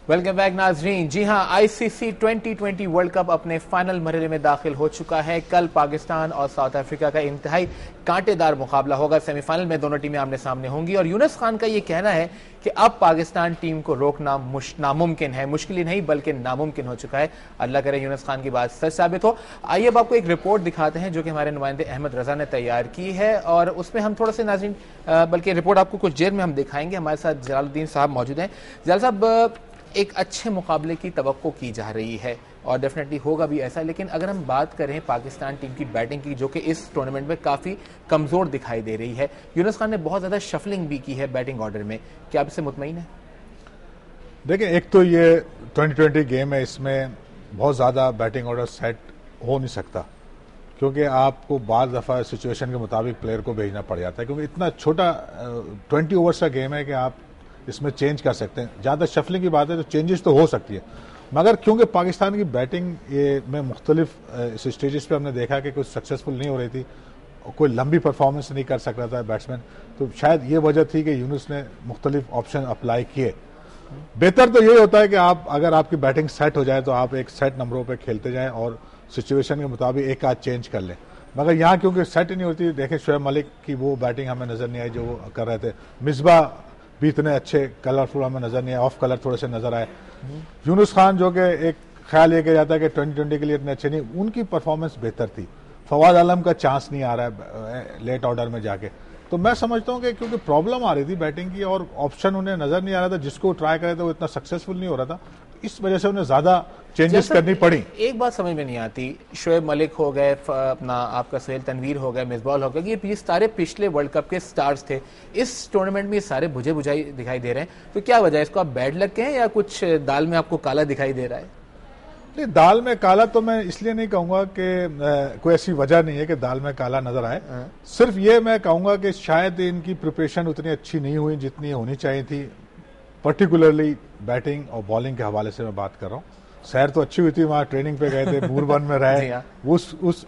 Welcome back नाजरीन। जी हां, ICC 2020 world cup अपने फाइनल मरहले में दाखिल हो चुका है। कल पाकिस्तान और साउथ अफ्रीका का इंतहाई कांटेदार मुकाबला होगा। सेमीफाइनल में दोनों टीमें आमने सामने होंगी और यूनुस खान का यह कहना है कि अब पाकिस्तान टीम को रोकना नामुमकिन है। मुश्किल ही नहीं बल्कि नामुमकिन हो चुका है। अल्लाह करे यूनुस खान की बात सच साबित हो। आइए अब आपको एक रिपोर्ट दिखाते हैं जो कि हमारे नुमाइंदे अहमद रजा ने तैयार की है और उसमें हम थोड़ा से नाज़रीन बल्कि रिपोर्ट आपको कुछ देर में हम दिखाएंगे। हमारे साथ जलालुद्दीन साहब मौजूद हैं। जलाल साहब, एक अच्छे मुकाबले की तवक्को की जा रही है और डेफिनेटली होगा भी ऐसा, लेकिन अगर हम बात करें पाकिस्तान टीम की बैटिंग की जो कि इस टूर्नामेंट में काफ़ी कमज़ोर दिखाई दे रही है, यूनुस खान ने बहुत ज़्यादा शफलिंग भी की है बैटिंग ऑर्डर में, क्या आप इससे मुतमईन है? देखिए, एक तो ये 2020 गेम है, इसमें बहुत ज़्यादा बैटिंग ऑर्डर सेट हो नहीं सकता क्योंकि आपको बार दफ़ा सिचुएशन के मुताबिक प्लेयर को भेजना पड़ जाता है, क्योंकि इतना छोटा 20 ओवर्स का गेम है कि आप इसमें चेंज कर सकते हैं। ज़्यादा शफलिंग की बात है तो चेंजेस तो हो सकती है, मगर क्योंकि पाकिस्तान की बैटिंग ये में मुख्तलिफ स्टेजेस पे हमने देखा कि कुछ सक्सेसफुल नहीं हो रही थी, कोई लंबी परफॉर्मेंस नहीं कर सक रहा था बैट्समैन, तो शायद ये वजह थी कि यूनुस ने मुख्तलिफ ऑप्शन अप्लाई किए। बेहतर तो ये होता है कि आप अगर आपकी बैटिंग सेट हो जाए तो आप एक सेट नंबरों पर खेलते जाएँ और सिचुएशन के मुताबिक एक आध चेंज कर लें, मगर यहाँ क्योंकि सेट ही नहीं होती। देखें, शोएब मलिक की वो बैटिंग हमें नज़र नहीं आई जो वो कर रहे थे, मिसबा भी इतने अच्छे कलरफुल हमें नजर नहीं आए, ऑफ कलर थोड़े से नजर आए। यूनुस खान जो कि एक ख्याल ये किया जाता है कि 2020 के लिए इतने अच्छे नहीं, उनकी परफॉर्मेंस बेहतर थी। फवाद आलम का चांस नहीं आ रहा है लेट ऑर्डर में जाके, तो मैं समझता हूं कि क्योंकि प्रॉब्लम आ रही थी बैटिंग की और ऑप्शन उन्हें नजर नहीं आ रहा था, जिसको ट्राई करे थे वो इतना सक्सेसफुल नहीं हो रहा था, इस वजह से उन्हें ज्यादा चेंजेस करनी पड़ी। एक बात समझ में नहीं आती, शोएब मलिक हो गए, अपना आपका सोहेल तनवीर हो गए, मिसबाह हो गए, ये सारे पिछले वर्ल्ड कप के स्टार्स थे, इस टूर्नामेंट में ये सारे बुझे बुझाई दिखाई दे रहे हैं, तो क्या वजह है? इसको आप बैड लग के हैं या कुछ दाल में आपको काला दिखाई दे रहा है? नहीं, दाल में काला तो मैं इसलिए नहीं कहूंगा कि कोई ऐसी वजह नहीं है कि दाल में काला नजर आए। सिर्फ ये मैं कहूंगा कि शायद इनकी प्रिपरेशन उतनी अच्छी नहीं हुई जितनी होनी चाहिए थी, पर्टिकुलरली बैटिंग और बॉलिंग के हवाले से मैं बात कर रहा हूँ। सैर तो अच्छी हुई थी, वहां ट्रेनिंग पे गए थे, बूरबन में रहे, उस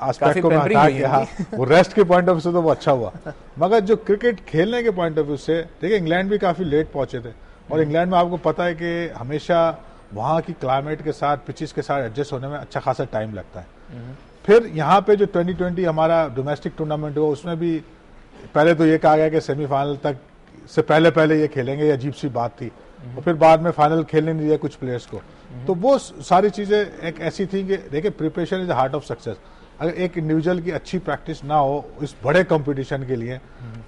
एस्पेक्ट को मैं हटा के, हाँ, वो रेस्ट के पॉइंट ऑफ व्यू से तो वो अच्छा हुआ, मगर जो क्रिकेट खेलने के पॉइंट ऑफ व्यू से देखिए, इंग्लैंड भी काफी लेट पहुंचे थे और इंग्लैंड में आपको पता है कि हमेशा वहां की क्लाइमेट के साथ, पिचेस के साथ एडजस्ट होने में अच्छा खासा टाइम लगता है। फिर यहाँ पे जो 2020 हमारा डोमेस्टिक टूर्नामेंट हुआ, उसमें भी पहले तो ये कहा गया कि सेमीफाइनल तक से पहले ये खेलेंगे, ये अजीब सी बात थी, और फिर बाद में फाइनल खेलने नहीं दिया कुछ प्लेयर्स को, तो वो सारी चीजें एक ऐसी थी कि देखिए, preparation is the heart of success. अगर एक इंडिविजुअल की अच्छी प्रैक्टिस ना हो इस बड़े कंपटीशन के लिए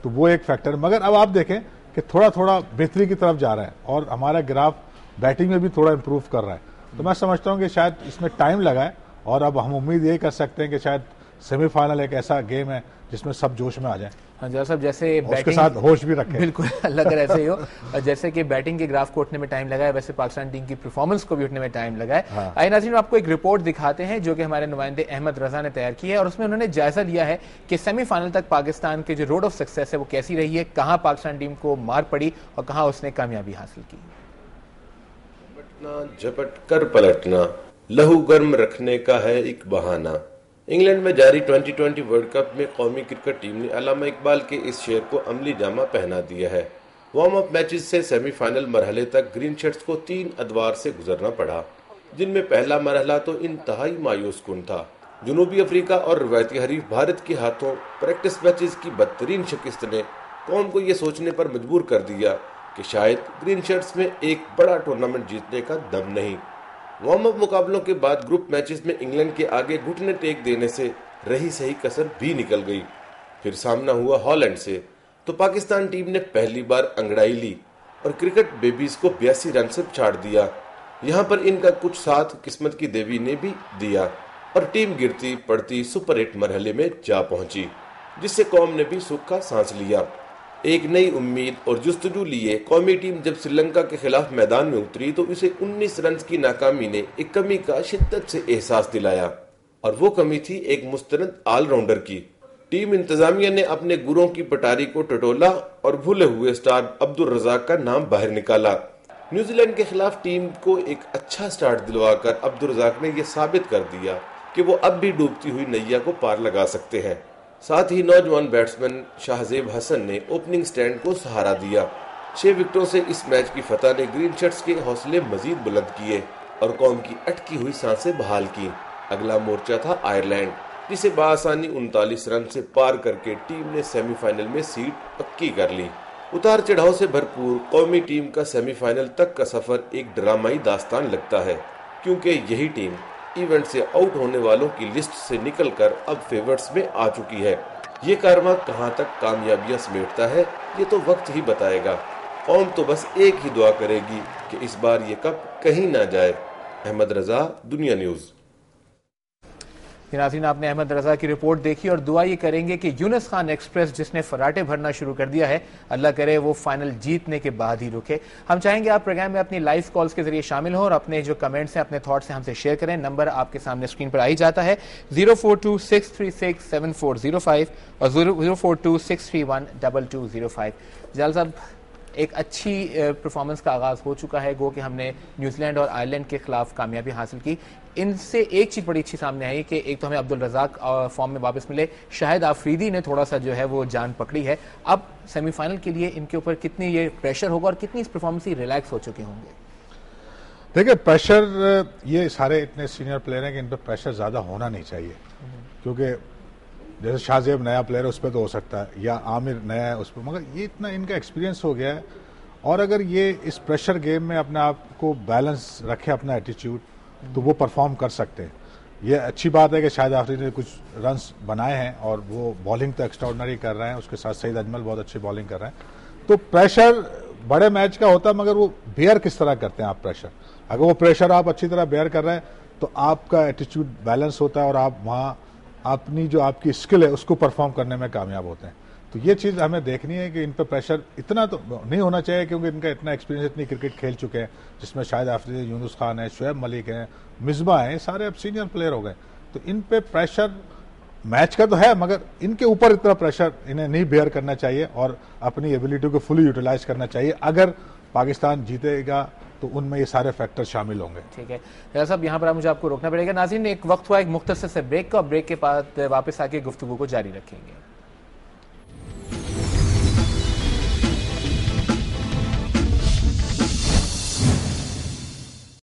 तो वो एक फैक्टर, मगर अब आप देखें कि थोड़ा थोड़ा बेहतरी की तरफ जा रहा है और हमारा ग्राफ बैटिंग में भी थोड़ा इंप्रूव कर रहा है, तो मैं समझता हूं कि शायद इसमें टाइम लगा है और अब हम उम्मीद ये कर सकते हैं कि शायद सेमीफाइनल एक ऐसा गेम है जिसमें सब जोश में आ जाए। हाँ जरा साहब, जैसे बैटिंग के साथ होश भी रखें। बिल्कुल, अल्लाह करे ऐसे ही हो। जैसे कि बैटिंग के ग्राफ को उठने में टाइम लगा है, वैसे पाकिस्तान टीम की परफॉर्मेंस को भी उठने में टाइम लगा है। हाँ। आइए नाज़रीन, आपको एक रिपोर्ट दिखाते हैं जो कि हमारे नुमाइंदे अहमद रजा ने तैयार की है और उसमें उन्होंने जायजा लिया है कि सेमीफाइनल तक पाकिस्तान के जो रोड ऑफ सक्सेस है वो कैसी रही है, कहाँ पाकिस्तान टीम को मार पड़ी और कहाँ उसने कामयाबी हासिल की। झपट कर पलटना लहू गर्म रखने का है एक बहाना। इंग्लैंड में जारी 2020 वर्ल्ड कप में कौमी क्रिकेट टीम ने अल्लामा इकबाल के इस शेर को अमली जामा पहना दिया है। वार्म अप मैचेस से सेमीफाइनल मरहले तक ग्रीन शर्ट्स को 3 अदवार से गुजरना पड़ा, जिनमें पहला मरहला तो इंतहाई मायूस कुन था। जनूबी अफ्रीका और रवायती हरीफ भारत के हाथों प्रैक्टिस मैचेस की बदतरीन शिकस्त ने कौम को यह सोचने पर मजबूर कर दिया कि शायद ग्रीन शर्ट्स में एक बड़ा टूर्नामेंट जीतने का दम नहीं। वार्म अप मुकाबलों के बाद ग्रुप मैचेस में इंग्लैंड के आगे घुटने टेक देने से रही सही कसर भी निकल गई। फिर सामना हुआ हॉलैंड से, तो पाकिस्तान टीम ने पहली बार अंगड़ाई ली और क्रिकेट बेबीज को 82 रन से छाड़ दिया। यहाँ पर इनका कुछ साथ किस्मत की देवी ने भी दिया और टीम गिरती पड़ती सुपर 8 मरहले में जा पहुंची, जिससे कौम ने भी सुख का सांस लिया। एक नई उम्मीद और जुस्तजू लिए कौमी टीम जब श्रीलंका के खिलाफ मैदान में उतरी तो इसे 19 रन की नाकामी ने एक कमी का शिद्दत से एहसास दिलाया, और वो कमी थी एक मुस्तनद ऑलराउंडर की। टीम इंतजामिया ने अपने गुरों की पटारी को टटोला और भूले हुए स्टार अब्दुल रजाक का नाम बाहर निकाला। न्यूजीलैंड के खिलाफ टीम को एक अच्छा स्टार्ट दिलवाकर अब्दुल रजाक ने यह साबित कर दिया कि वो अब भी डूबती हुई नैया को पार लगा सकते हैं। साथ ही नौजवान बैट्समैन शाहजेब हसन ने ओपनिंग स्टैंड को सहारा दिया। 6 विकेटों से इस मैच की फतह ने ग्रीन शर्ट्स के हौसले मजीद बुलंद किए और कौम की अटकी हुई सांसें बहाल की। अगला मोर्चा था आयरलैंड, जिसे बआसानी 39 रन से पार करके टीम ने सेमीफाइनल में सीट पक्की कर ली। उतार चढ़ाव से भरपूर कौमी टीम का सेमीफाइनल तक का सफर एक ड्रामाई दास्तान लगता है, क्योंकि यही टीम इवेंट से आउट होने वालों की लिस्ट से निकलकर अब फेवर्ट्स में आ चुकी है। ये कारवां कहां तक कामयाबियां समेटता है, ये तो वक्त ही बताएगा। कौम तो बस एक ही दुआ करेगी कि इस बार ये कप कहीं ना जाए। अहमद रजा, दुनिया न्यूज। नाज़रीन, आपने अहमद रजा की रिपोर्ट देखी और दुआ ये करेंगे कि यूनुस खान एक्सप्रेस जिसने फराटे भरना शुरू कर दिया है, अल्लाह करे वो फाइनल जीतने के बाद ही रुके। हम चाहेंगे आप प्रोग्राम में अपनी लाइव कॉल्स के जरिए शामिल हों और अपने जो कमेंट्स हैं, अपने थॉट्स हैं हमसे शेयर करें। नंबर आपके सामने स्क्रीन पर आ ही जाता है 042-636-7405 और 042-631-2205। जलाल साहब, एक अच्छी परफॉर्मेंस का आगाज हो चुका है। गो कि हमने न्यूजीलैंड और आयरलैंड के खिलाफ कामयाबी हासिल की। इनसे एक चीज बड़ी अच्छी सामने आई कि एक तो हमें अब्दुल रज़ाक फॉर्म में वापस मिले, शाहिद आफरीदी ने थोड़ा सा जो है वो जान पकड़ी है। अब सेमीफाइनल के लिए इनके ऊपर कितनी ये प्रेशर होगा और कितनी इस परफॉर्मेंस से रिलैक्स हो चुके होंगे? देखिए, प्रेशर, ये सारे इतने सीनियर प्लेयर हैं कि इन पर प्रेशर ज्यादा होना नहीं चाहिए, क्योंकि जैसे शाहजेब नया प्लेयर है उस पर तो हो सकता है, या आमिर नया है उस पर, मगर ये इतना इनका एक्सपीरियंस हो गया है। और अगर ये इस प्रेशर गेम में अपने आप को बैलेंस रखे, अपना एटीट्यूड, तो वो परफॉर्म कर सकते हैं। ये अच्छी बात है कि शाहिद आफरीदी ने कुछ रन्स बनाए हैं और वो बॉलिंग तो एक्स्ट्राऑर्डिनरी कर रहे हैं, उसके साथ सईद अजमल बहुत अच्छी बॉलिंग कर रहे हैं। तो प्रेशर बड़े मैच का होता है, मगर वो बेयर किस तरह करते हैं आप प्रेशर। अगर वो प्रेशर आप अच्छी तरह बेयर कर रहे हैं तो आपका एटीट्यूड बैलेंस होता है और आप वहाँ अपनी जो आपकी स्किल है उसको परफॉर्म करने में कामयाब होते हैं। तो ये चीज़ हमें देखनी है कि इन पर प्रेशर इतना तो नहीं होना चाहिए, क्योंकि इनका इतना एक्सपीरियंस, इतनी क्रिकेट खेल चुके हैं, जिसमें शाहिद आफरीदी, यूनुस खान है, शुएब मलिक हैं, मिसबा हैं, सारे अब सीनियर प्लेयर हो गए। तो इन पे प्रेशर मैच का तो है, मगर इनके ऊपर इतना प्रेशर इन्हें नहीं बेयर करना चाहिए और अपनी एबिलिटी को फुली यूटिलाइज करना चाहिए। अगर पाकिस्तान जीतेगा तो उनमें ये सारे फैक्टर शामिल होंगे। ठीक है रज़ा साहब, यहाँ पर मुझे आपको रोकना पड़ेगा। नाज़रीन, एक वक्त हुआ एक मुख्तसर से ब्रेक का, ब्रेक के बाद वापस आके गुफ्तगू को जारी रखेंगे।